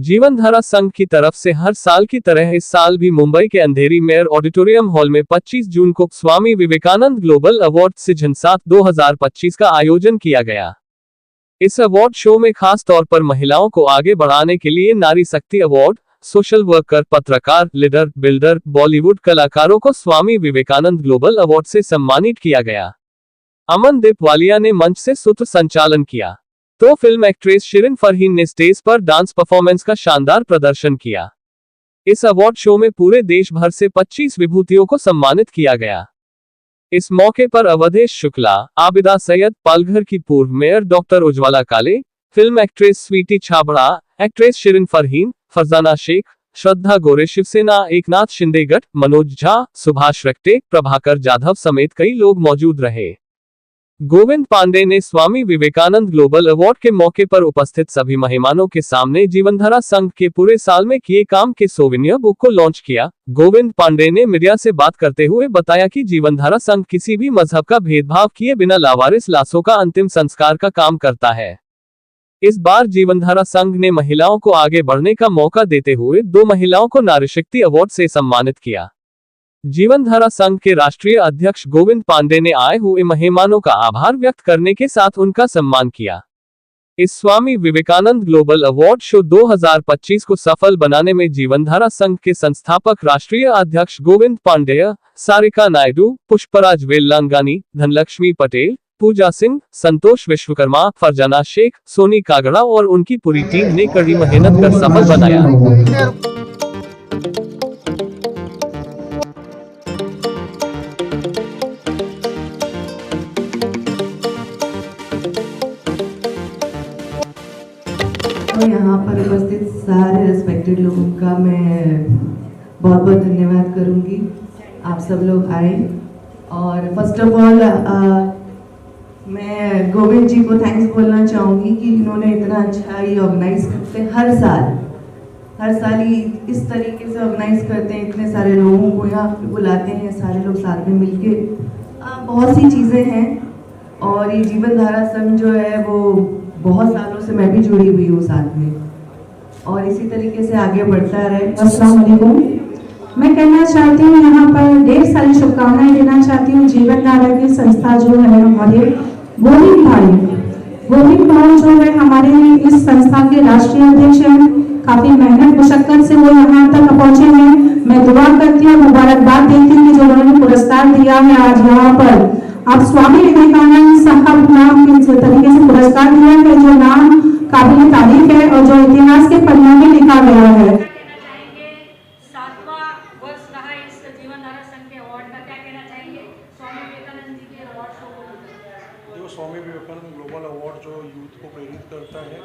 जीवनधारा संघ की तरफ से हर साल की तरह इस साल भी मुंबई के अंधेरी मेयर ऑडिटोरियम हॉल में 25 जून को Swami Vivekananda global award season 7 2025 का आयोजन किया गया। इस अवार्ड शो में खास तौर पर महिलाओं को आगे बढ़ाने के लिए नारी शक्ति अवार्ड, सोशल वर्कर, पत्रकार, लीडर, बिल्डर, बॉलीवुड कलाकारों को स्वामी विवेकानंद ग्लोबल अवार्ड से सम्मानित किया गया। अमनदीप वालिया ने मंच से सूत्र संचालन किया तो फिल्म एक्ट्रेस शिरीन फरहीन ने स्टेज पर डांस परफॉर्मेंस का शानदार प्रदर्शन किया। इस अवार्ड शो में पूरे देश भर से 25 विभूतियों को सम्मानित किया गया। इस मौके पर अवधेश शुक्ला, आबिदा सैयद, पालघर की पूर्व mayor doctor Ujjwala Kale, film actress Sweety Chhabra, actress Shirin Farheen, Farzana Shaikh, Shraddha Gore, Shiv Sena Eknath Shinde गट, मनोज झा, सुभाष रक्टे, प्रभाकर जाधव समेत कई लोग मौजूद रहे। गोविंद पांडे ने स्वामी विवेकानंद ग्लोबल अवार्ड के मौके पर उपस्थित सभी मेहमानों के सामने जीवनधारा संघ के पूरे साल में किए काम के सोविनियर बुक को लॉन्च किया। गोविंद पांडे ने मीडिया से बात करते हुए बताया कि जीवनधारा संघ किसी भी मजहब का भेदभाव किए बिना लावारिस लाशों का अंतिम संस्कार का काम करता है। इस बार जीवनधारा संघ ने महिलाओं को आगे बढ़ने का मौका देते हुए 2 महिलाओं को नारी शक्ति अवार्ड से सम्मानित किया। जीवनधारा संघ के राष्ट्रीय अध्यक्ष गोविंद पांडे ने आए हुए मेहमानों का आभार व्यक्त करने के साथ उनका सम्मान किया। इस Swami Vivekananda global award show 2025 को सफल बनाने में जीवनधारा संघ के संस्थापक राष्ट्रीय अध्यक्ष गोविंद पांडेय, सारिका नायडू, पुष्पराज वेल्लांगानी, धनलक्ष्मी पटेल, पूजा सिंह, संतोष विश्वकर्मा, फरजाना शेख, सोनी कागड़ा और उनकी पूरी टीम ने कड़ी मेहनत कर सफल बनाया। तो यहाँ पर उपस्थित सारे रिस्पेक्टेड लोगों का मैं बहुत बहुत धन्यवाद करूँगी। आप सब लोग आए और फर्स्ट ऑफ ऑल मैं गोविंद जी को थैंक्स बोलना चाहूँगी कि इन्होंने इतना अच्छा ये ऑर्गेनाइज करते हैं। हर साल ही इस तरीके से ऑर्गेनाइज करते हैं, इतने सारे लोगों को यहाँ बुलाते हैं, सारे लोग साथ में मिलके बहुत सी चीज़ें हैं। और ये जीवनधारा संघ जो है वो बहुत सालों से मैं भी जुड़ी हुई हूँ साथ में और इसी तरीके से आगे बढ़ता रहे। अस्सलाम वालेकुम। मैं कहना चाहती हूँ यहाँ पर ढेर सारी शुभकामनाएं देना चाहती हूँ। जीवनधारा की संस्था जो है हमारे गोविंद भाई जो है हमारे इस संस्था के राष्ट्रीय अध्यक्ष हैं। काफी मेहनत मुशक्कत से वो यहाँ तक पहुँचे हैं। मैं दुआ करती हूँ, मुबारकबाद देती हूँ कि जो उन्होंने पुरस्कार दिया है आज यहाँ पर आप स्वामी विवेकानंद साहब नाम के तरीके से पुरस्कार दिया है, जो नाम काबिल तारीफ है और जो इतिहास के पन्नों में लिखा गया है। 7वां वर्ष रहा इस जीवनधारा संघ के अवार्ड का, क्या कहना चाहेंगे स्वामी विवेकानंद जी के अवार्ड शो को? जो स्वामी विवेकानंद ग्लोबल अवार्ड जो यूथ को प्रेरित करता है,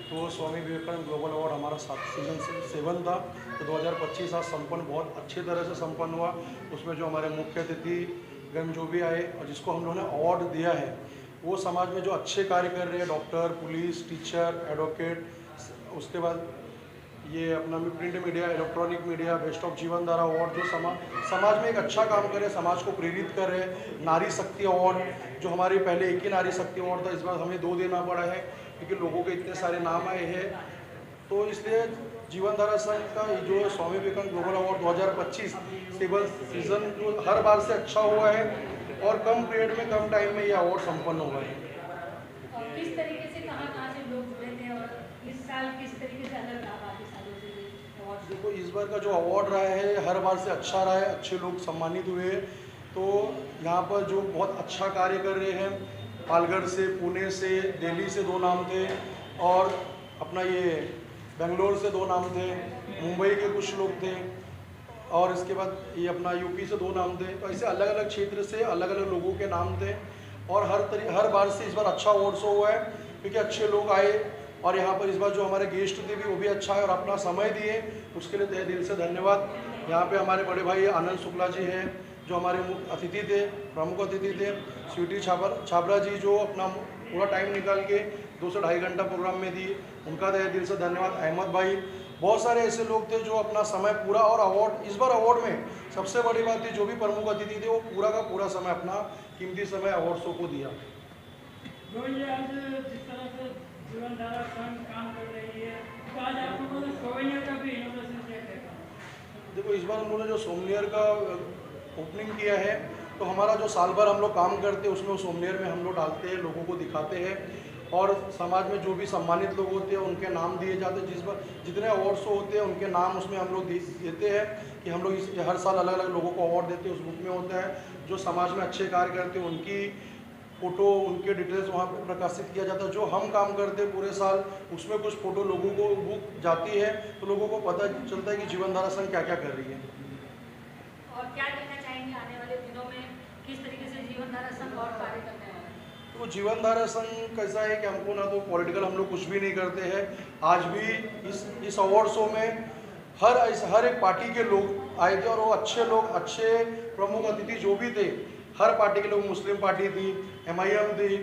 तो स्वामी विवेकानंद ग्लोबल अवार्ड हमारा सीजन 7 था। तो 2025 आज संपन्न बहुत अच्छी तरह से संपन्न हुआ। उसमें जो हमारे मुख्य अतिथि गण जो भी आए और जिसको हम लोगों ने अवार्ड दिया है, वो समाज में जो अच्छे कार्य कर रहे हैं, डॉक्टर, पुलिस, टीचर, एडवोकेट, उसके बाद ये अपना print media, electronic media, best of जीवनधारा अवार्ड जो समाज में एक अच्छा काम करे, समाज को प्रेरित कर रहे हैं। नारी शक्ति अवार्ड जो हमारी पहले एक ही नारी शक्ति अवार्ड था, इस बार हमें 2 देना पड़ा है क्योंकि लोगों के इतने सारे नाम आए हैं। तो इसलिए जीवनधारा संघ का जो Swami Vivekananda global award 2025 season जो हर बार से अच्छा हुआ है और कम पीरियड में कम टाइम में ये अवार्ड संपन्न हुआ है। किस तरीके से कहाँ से लोग जुड़े थे और इस साल किस तरीके से अलग रहा बाकी सालों से? देखो, इस बार का जो अवार्ड रहा है हर बार से अच्छा रहा है, अच्छे लोग सम्मानित हुए। तो यहाँ पर जो बहुत अच्छा कार्य कर रहे हैं, पालघर से, पुणे से, दिल्ली से 2 नाम थे और अपना ये बेंगलोर से 2 नाम थे, मुंबई के कुछ लोग थे और इसके बाद ये अपना यूपी से 2 नाम थे। तो ऐसे अलग अलग क्षेत्र से अलग अलग लोगों के नाम थे और हर बार से इस बार अच्छा अवार्ड शो हुआ है क्योंकि अच्छे लोग आए और यहाँ पर इस बार जो हमारे गेस्ट थे भी वो भी अच्छा है और अपना समय दिए, उसके लिए तहे दिल से धन्यवाद। यहाँ पे हमारे बड़े भाई आनंद शुक्ला जी हैं जो हमारे अतिथि थे, प्रमुख अतिथि थे। स्वीटी छाबड़ा जी जो अपना पूरा टाइम निकाल के 2 से 2.5 घंटा प्रोग्राम में दी, उनका तहे दिल से धन्यवाद। अहमद भाई, बहुत सारे ऐसे लोग थे जो अपना समय पूरा और अवार्ड, इस बार अवार्ड में सबसे बड़ी बात थी जो भी प्रमुख अतिथि थे वो पूरा का पूरा समय अपना कीमती समय अवार्ड शो को दिया। जो ये आज जिस तरह से जीवन धारा संघ काम कर रही है, तो आज आप लोगों ने सोवेनियर का भी इनोवेशन किया है। देखो इस बार हम लोगों ने जो सोमनियर का ओपनिंग किया है, तो हमारा जो साल भर हम लोग काम करते हैं उसमें वो सोमनियर में हम लोग डालते हैं, लोगों को दिखाते हैं और समाज में जो भी सम्मानित लोग होते हैं उनके नाम दिए जाते हैं। जिस बार जितने अवार्ड्स होते हैं उनके नाम उसमें हम लोग देते हैं कि हम लोग हर साल अलग अलग लोगों को अवार्ड देते हैं। उस बुक में होता है जो समाज में अच्छे कार्य करते हैं उनकी फ़ोटो, उनके डिटेल्स वहाँ पर प्रकाशित किया जाता है। जो हम काम करते हैं पूरे साल उसमें कुछ फ़ोटो लोगों को बुक जाती है, तो लोगों को पता चलता है कि जीवन धारा संघ क्या क्या कर रही है। और क्या कहना चाहेंगे आने वाले दिनों में किस तरीके से जीवन धारा संघ और कार्य करने वाला है? तो जीवन धारा संघ कैसा है कि हमको ना तो पॉलिटिकल हम लोग कुछ भी नहीं करते हैं। आज भी इस अवार्ड शो में हर एक पार्टी के लोग आए थे और वो अच्छे लोग, अच्छे प्रमुख अतिथि जो भी थे, हर पार्टी के लोग, मुस्लिम पार्टी थी, MIM थी,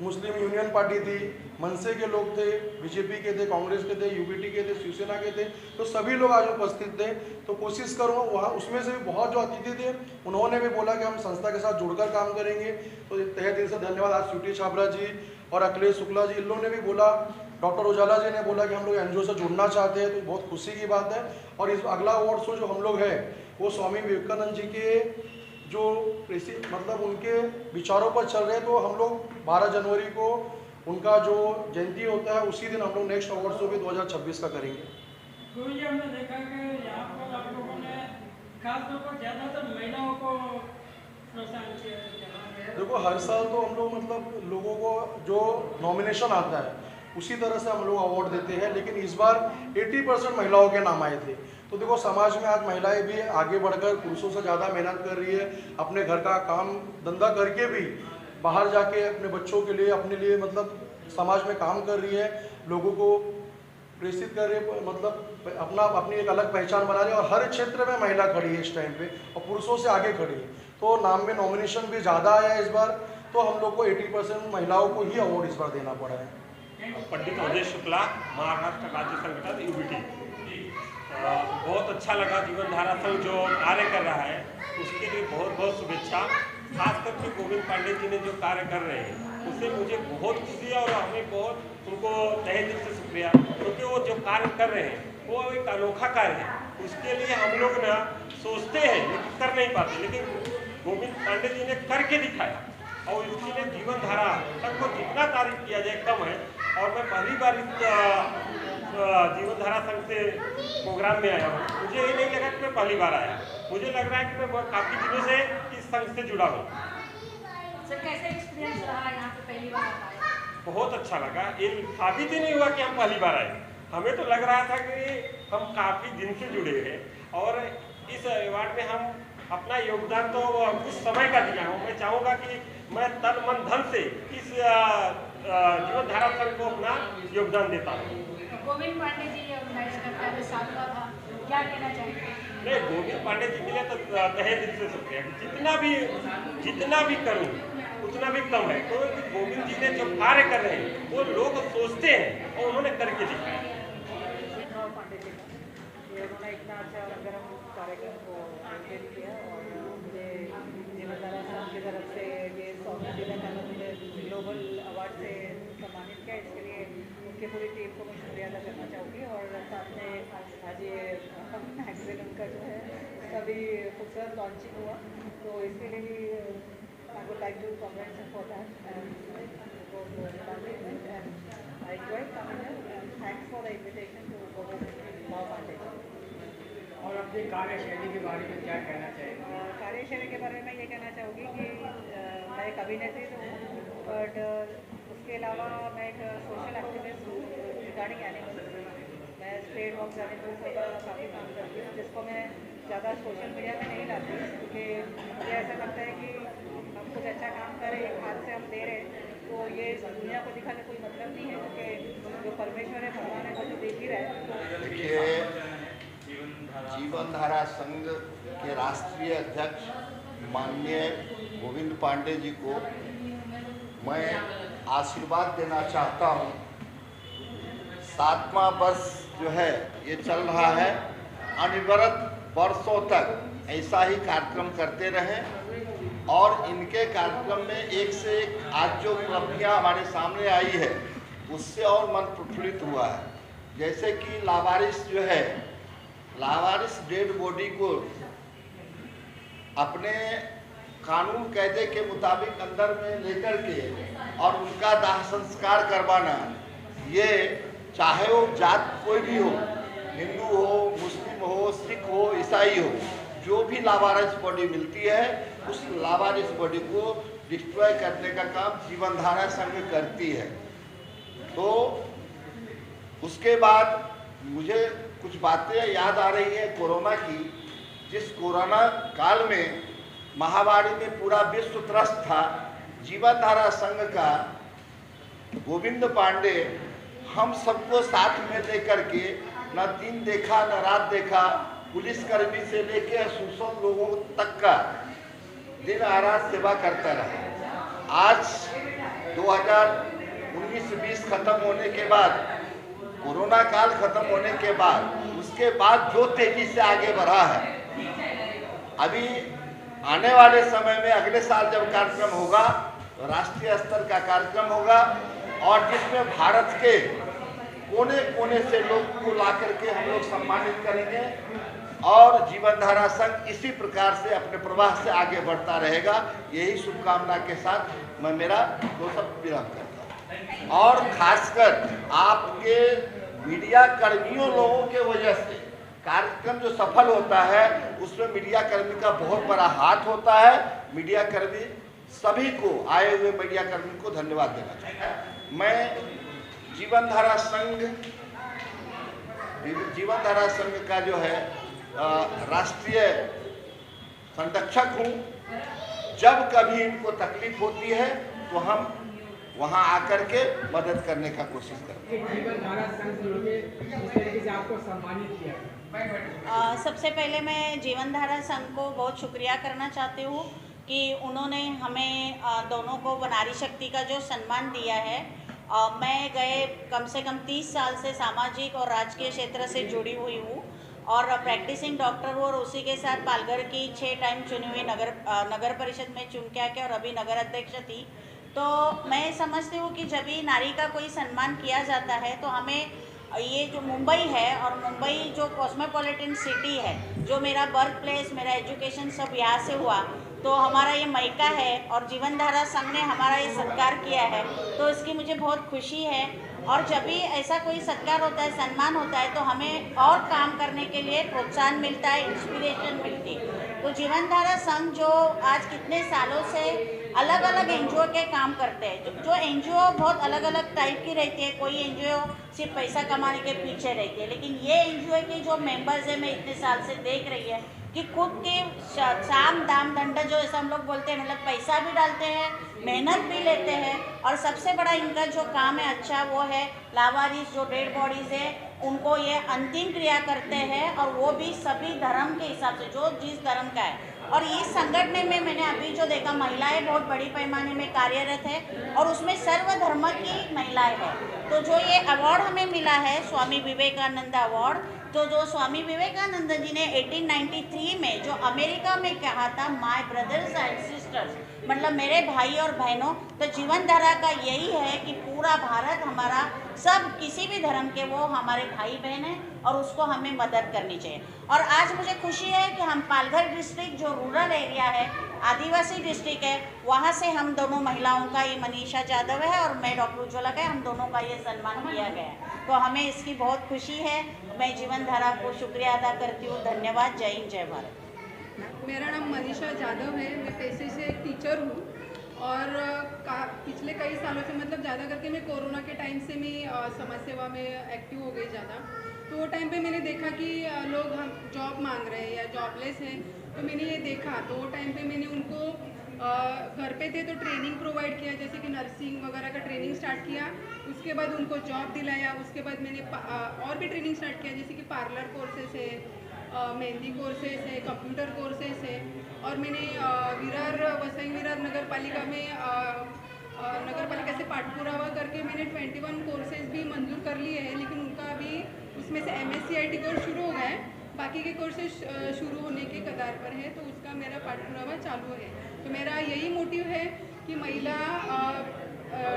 मुस्लिम यूनियन पार्टी थी, मनसे के लोग थे, बीजेपी के थे, कांग्रेस के थे, UPT के थे, शिवसेना के थे, तो सभी लोग आज उपस्थित थे। तो कोशिश करूँगा वहाँ उसमें से भी बहुत जो अतिथि थे उन्होंने भी बोला कि हम संस्था के साथ जुड़कर काम करेंगे। तो तहे दिल से धन्यवाद। आज स्वीटी छाबरा जी और अखिलेश शुक्ला जी इन लोगों ने भी बोला, डॉक्टर उजाला जी ने बोला कि हम लोग NGO से जुड़ना चाहते हैं, तो बहुत खुशी की बात है। और इस अगला अवार्ड शो जो हम लोग है वो स्वामी विवेकानंद जी के जो मतलब उनके विचारों पर चल रहे हैं। तो हम लोग 12 जनवरी को उनका जो जयंती होता है उसी दिन हम लोग नेक्स्ट अवार्ड शो भी 2026 का करेंगे। गुरु जी, हमने देखा कि यहाँ पर आप लोगों ने खासतौर पर ज़्यादातर महिलाओं को प्रोत्साहन किया। देखो हर साल तो हम लोग मतलब लोगों को जो नॉमिनेशन आता है उसी तरह से हम लोग अवार्ड देते हैं, लेकिन इस बार 80% महिलाओं के नाम आए थे। तो देखो समाज में आज महिलाएं भी आगे बढ़कर पुरुषों से ज़्यादा मेहनत कर रही है, अपने घर का काम धंधा करके भी बाहर जाके अपने बच्चों के लिए, अपने लिए मतलब समाज में काम कर रही है, लोगों को प्रेरित कर रही है, मतलब अपनी एक अलग पहचान बना रही है। और हर क्षेत्र में महिला खड़ी है इस टाइम पे और पुरुषों से आगे खड़ी है। तो नाम में नॉमिनेशन भी ज़्यादा आया है इस बार, तो हम लोग को 80% महिलाओं को ही अवार्ड इस बार देना पड़ा है। पंडित अजय शुक्ला, महाराष्ट्र राज्य संगठन UBT। बहुत अच्छा लगा जीवन धारा संघ जो कार्य कर रहा है उसके लिए बहुत बहुत शुभेच्छा। खास करके गोविंद पांडे जी ने जो कार्य कर रहे हैं उससे मुझे बहुत खुशी है और हमें बहुत उनको तहे दिल से शुक्रिया, क्योंकि वो जो कार्य कर रहे हैं वो एक अनोखा कार्य है। उसके लिए हम लोग ना सोचते हैं लेकिन कर नहीं पाते, लेकिन गोविंद पांडे जी ने करके दिखाया और इसके लिए जीवन धारा संघ को जितना तारीफ किया जाए कम है। और मैं पहली बार इस जीवन धारा संघ से प्रोग्राम में आया हूँ। मुझे ये नहीं लगा कि मैं पहली बार आया, मुझे लग रहा है कि मैं काफ़ी दिनों से इस संघ से जुड़ा हूँ। सर कैसा एक्सपीरियंस रहा यहाँ पे पहली बार आप आए? बहुत अच्छा लगा। ये साबित ही नहीं हुआ कि हम पहली बार आए, हमें तो लग रहा था कि हम काफ़ी दिन से जुड़े हैं और इस अवार्ड में हम अपना योगदान तो कुछ समय का दिया हूँ। मैं चाहूँगा कि मैं तन मन धन से इस जीवन धारा संघ को अपना योगदान देता हूँ। गोविंद पांडे जी ऑर्गेनाइज करते हैं, साधना था, क्या कहना चाहेंगे? नहीं, गोविंद पांडे जी के लिए तो तहे दिल से शुक्रिया। जितना भी करूँ उतना भी कम है, तो गोविंद जी ने जो कार्य कर रहे हैं वो लोग सोचते हैं और उन्होंने करके दिखाया। पांडे जी का ये उन्होंने इतना अच्छा रंगारंग कार्यक्रम को आयोजित किया और मुझे जीवन धारा संघ की तरफ से ये स्वामी विवेकानंद ग्लोबल अवार्ड से सम्मानित किया। इसके लिए उनकी पूरी टीम को मैं शुक्रिया अदा करना चाहूँगी और साथ में आज ये मैगजीन उनका जो है उसका भी खूबसूरत लॉन्चिंग हुआ, तो इसके लिए भी I would like to congratulate for that and I enjoyed coming here and thanks for the invitation to Govind Paande. और अपनी कार्यशैली के बारे में क्या कहना चाहिए? कार्यशैली के बारे में ये कहना चाहूँगी कि मैं एक अभिनेत्री तो हूँ, बट उसके अलावा मैं एक सोशल एक्टिविस्ट हूँ रिगार्डिंग एनिमल्स। मैं स्ट्रेट डॉग्स एनिमल्स का काफ़ी काम करती हूँ, जिसको मैं ज़्यादा सोशल मीडिया में नहीं लाती, क्योंकि मुझे ऐसा लगता है कि हम कुछ अच्छा काम करें, एक हाथ से हम दे रहे हैं, तो ये दुनिया को दिखाने कोई मतलब नहीं है, क्योंकि जो परमेश्वर है, भगवान है, वो तो देख ही रहे हैं। देखिए, जीवन धारा संघ के राष्ट्रीय अध्यक्ष माननीय गोविंद पांडे जी को मैं आशीर्वाद देना चाहता हूँ। 7वां वर्ष जो है ये चल रहा है, अनवरत वर्षों तक ऐसा ही कार्यक्रम करते रहें और इनके कार्यक्रम में एक से एक आज जो उपलब्धियाँ हमारे सामने आई है उससे और मन प्रफुल्लित हुआ है। जैसे कि लावारिस जो है, लावारिस डेड बॉडी को अपने कानून कायदे के मुताबिक अंदर में लेकर के और उनका दाह संस्कार करवाना, ये चाहे वो जात कोई भी हो, हिंदू हो, मुस्लिम हो, सिख हो, ईसाई हो, जो भी लावारिस बॉडी मिलती है उस लावारिस बॉडी को डिस्ट्रॉय करने का काम जीवन धारा संघ करती है। तो उसके बाद मुझे कुछ बातें याद आ रही है कोरोना की। जिस कोरोना काल में महामारी में पूरा विश्व त्रस्त था, जीवन धारा संघ का गोविंद पांडे हम सबको साथ में लेकर के न दिन देखा न रात देखा, पुलिसकर्मी से लेकर सूसम लोगों तक का दिन रात सेवा करता रहा। आज 2019-20 खत्म होने के बाद, कोरोना काल खत्म होने के बाद, उसके बाद जो तेजी से आगे बढ़ा है, अभी आने वाले समय में अगले साल जब कार्यक्रम होगा तो राष्ट्रीय स्तर का कार्यक्रम होगा और जिसमें भारत के कोने कोने से लोग को ला करके हम लोग सम्मानित करेंगे और जीवन धारा संघ इसी प्रकार से अपने प्रवाह से आगे बढ़ता रहेगा। यही शुभकामना के साथ मैं मेरा दो शब्द विराम करता हूँ। और खासकर आपके मीडिया कर्मियों लोगों के वजह से कार्यक्रम जो सफल होता है उसमें मीडिया कर्मी का बहुत बड़ा हाथ होता है। मीडिया कर्मी सभी को, आए हुए मीडिया कर्मी को धन्यवाद देना चाहता हूँ। मैं जीवन धारा संघ का जो है राष्ट्रीय संरक्षक हूँ। जब कभी इनको तकलीफ होती है तो हम वहाँ आकर के मदद करने का कोशिश करते हैं। जीवन धारा संघ के जिस तरीके से आपको सम्मानित किया, सबसे पहले मैं जीवन धारा संघ को बहुत शुक्रिया करना चाहती हूँ कि उन्होंने हमें दोनों को नारी शक्ति का जो सम्मान दिया है। मैं गए कम से कम 30 साल से सामाजिक और राजकीय क्षेत्र से जुड़ी हुई हूँ और प्रैक्टिसिंग डॉक्टर हूँ और उसी के साथ पालघर की 6 टाइम चुनी हुई नगर परिषद में चुन के आके और अभी नगर अध्यक्ष थी। तो मैं समझती हूँ कि जब भी नारी का कोई सम्मान किया जाता है तो हमें ये जो मुंबई है और मुंबई जो कॉस्मोपॉलिटन सिटी है, जो मेरा बर्थ प्लेस, मेरा एजुकेशन सब यहाँ से हुआ, तो हमारा ये मायका है और जीवन धारा संघ ने हमारा ये सत्कार किया है, तो इसकी मुझे बहुत खुशी है। और जब भी ऐसा कोई सत्कार होता है, सम्मान होता है, तो हमें और काम करने के लिए प्रोत्साहन मिलता है, इंस्पिरेशन मिलती है। तो जीवन धारा संघ जो आज कितने सालों से अलग अलग एनजीओ के काम करते हैं, जो एनजीओ बहुत अलग अलग टाइप की रहती है। कोई एनजीओ सिर्फ पैसा कमाने के पीछे रहती है, लेकिन ये एनजीओ के जो मेंबर्स है, मैं इतने साल से देख रही है कि खुद के साम दाम दंड जो ऐसा हम लोग बोलते हैं, मतलब पैसा भी डालते हैं, मेहनत भी लेते हैं और सबसे बड़ा इनका जो काम है अच्छा वो है लावारिस जो डेड बॉडीज़ है उनको ये अंतिम क्रिया करते हैं और वो भी सभी धर्म के हिसाब से, जो जिस धर्म का है। और इस संगठन में मैंने अभी जो देखा, महिलाएं बहुत बड़ी पैमाने में कार्यरत है और उसमें सर्वधर्म की महिलाएं हैं। तो जो ये अवार्ड हमें मिला है स्वामी विवेकानंद अवार्ड, तो जो स्वामी विवेकानंद जी ने 1893 में जो अमेरिका में कहा था, माय ब्रदर्स एंड सिस्टर्स, मतलब मेरे भाई और बहनों, तो जीवन धारा का यही है कि पूरा भारत हमारा, सब किसी भी धर्म के वो हमारे भाई बहन हैं और उसको हमें मदद करनी चाहिए। और आज मुझे खुशी है कि हम पालघर डिस्ट्रिक्ट जो रूरल एरिया है, आदिवासी डिस्ट्रिक्ट है, वहाँ से हम दोनों महिलाओं का, ये मनीषा यादव है और मैं डॉक्टर उज्ज्वला का, हम दोनों का ये सम्मान किया गया है। तो हमें इसकी बहुत खुशी है। मैं जीवन धारा को शुक्रिया अदा करती हूँ। धन्यवाद। जय हिंद, जय भारत। मेरा नाम मनीषा यादव है। मैं पेशे से एक टीचर हूँ और पिछले कई सालों से, मतलब ज़्यादा करके मैं कोरोना के टाइम से मैं समाज सेवा में एक्टिव हो गई ज़्यादा। तो वो टाइम पे मैंने देखा कि लोग हम जॉब मांग रहे हैं या जॉबलेस हैं, तो मैंने ये देखा। तो वो टाइम पे मैंने उनको घर पे थे तो ट्रेनिंग प्रोवाइड किया, जैसे कि नर्सिंग वगैरह का ट्रेनिंग स्टार्ट किया। उसके बाद उनको जॉब दिलाया। उसके बाद मैंने और भी ट्रेनिंग स्टार्ट किया, जैसे कि पार्लर कोर्सेस है, मेहंदी कोर्सेस है, कंप्यूटर कोर्सेस है। और मैंने वसई विरार नगर पालिका में नगर पालिका से पाठपुरावा करके मैंने 21 कोर्सेज भी मंजूर कर लिए हैं, लेकिन उनका अभी उसमें से MSc कोर्स शुरू हो गया है, बाकी के कोर्सेज शुरू होने के कगार पर है। तो उसका मेरा पाठपुरावा चालू है। तो मेरा यही मोटिव है कि महिला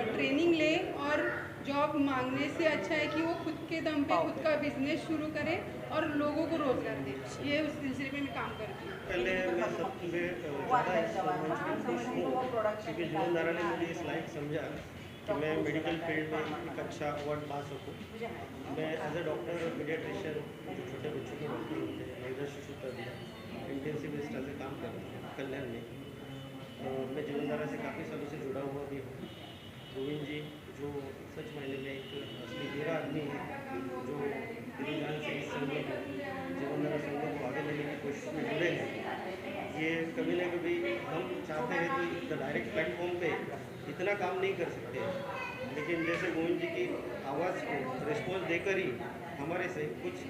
ट्रेनिंग ले और जॉब मांगने से अच्छा है कि वो खुद के दम पे खुद का बिजनेस शुरू करे और लोगों को रोजगार दे। ये उस सिलसिले में मैं काम करती हूँ। पहले मैं सबसे ज़्यादा इस मंच में खुश हूँ क्योंकि जीवनधारा ने मुझे इस लायक समझा कि मैं मेडिकल फील्ड में एक अच्छा अवार्ड पा सकूँ। मैं एज ए डॉक्टर पीडियाट्रिशियन, जो छोटे बच्चों के डॉक्टर होते हैं, नवजात शिशु तज्ञ, इंटेंसिविस्ट एज ए काम करता हूँ कल्याण में। मैं जीवनधारा से काफ़ी सालों से जुड़ा हुआ भी हूँ। गोविंद जी जो सच मायने में एक असली मेरा आदमी है, जो दिल जान से इस संघ को, जीवनधारा संघ को आगे लेने की कोशिश में जुड़े हैं। ये कभी ना कभी हम चाहते हैं तो डायरेक्ट प्लेटफॉर्म पे इतना काम नहीं कर सकते, लेकिन जैसे गोविंद जी की आवाज़ को रिस्पॉन्स देकर ही हमारे से कुछ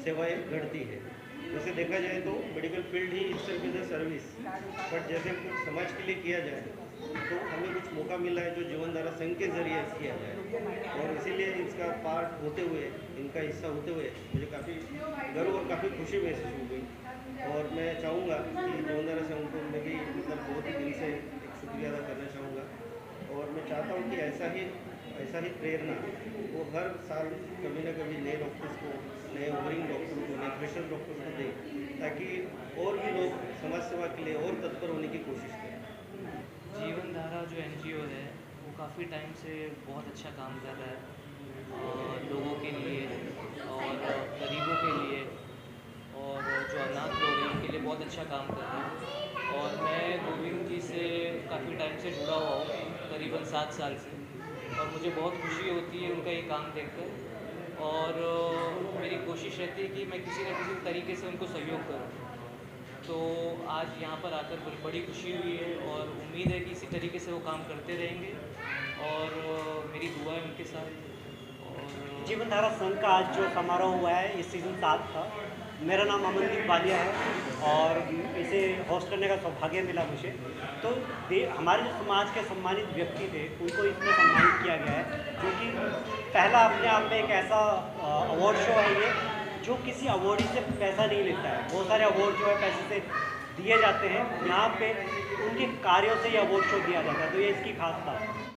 सेवाएं घटती है। वैसे देखा जाए तो medical field he itself is a service, but जैसे कुछ समाज के लिए किया जाए तो हमें कुछ मौका मिला है जो जीवनधारा संघ के जरिए किया जाए, और इसीलिए इसका पार्ट होते हुए, इनका हिस्सा होते हुए मुझे काफ़ी गर्व और काफ़ी खुशी महसूस हो गई। और मैं चाहूँगा कि जीवनधारा संघ को मैं भी मतलब बहुत ही दिल से एक शुक्रिया अदा करना चाहूँगा, और मैं चाहता हूँ कि ऐसा ही प्रेरणा वो हर साल कभी ना कभी नए डॉक्टर्स को, नए ओवरिंग डॉक्टर को, नए फ्रेशर डॉक्टर्स को दे, ताकि और भी लोग समाज सेवा के लिए और तत्पर होने की कोशिश करें। जीवनधारा जो NGO है वो काफ़ी टाइम से बहुत अच्छा काम कर रहा है, और लोगों के लिए और गरीबों के लिए और जो अनाथ लोग हैं उनके लिए बहुत अच्छा काम कर रहा है। और मैं गोविंद जी से काफ़ी टाइम से जुड़ा हुआ हूँ, करीबन 7 साल से, और मुझे बहुत खुशी होती है उनका ये काम देखकर, और मेरी कोशिश रहती है कि मैं किसी न किसी तरीके से उनको सहयोग करूँ। तो आज यहाँ पर आकर बड़ी खुशी हुई है, और उम्मीद है कि इसी तरीके से वो काम करते रहेंगे, और मेरी दुआ है उनके साथ। और जीवनधारा संघ का आज जो समारोह हुआ है, ये सीज़न 7 का, मेरा नाम अमनदीप वालिया है और इसे होस्ट करने का सौभाग्य मिला मुझे। तो हमारे जो समाज के सम्मानित व्यक्ति थे उनको इसमें सम्मानित किया गया है, जो कि पहला अपने आप में एक ऐसा अवार्ड शो है ये जो किसी अवार्डी से पैसा नहीं लेता है। बहुत सारे अवार्ड जो है पैसे से दिए जाते हैं, यहाँ पे उनके कार्यों से ये अवार्ड शो दिया जाता है, तो ये इसकी खास बात है।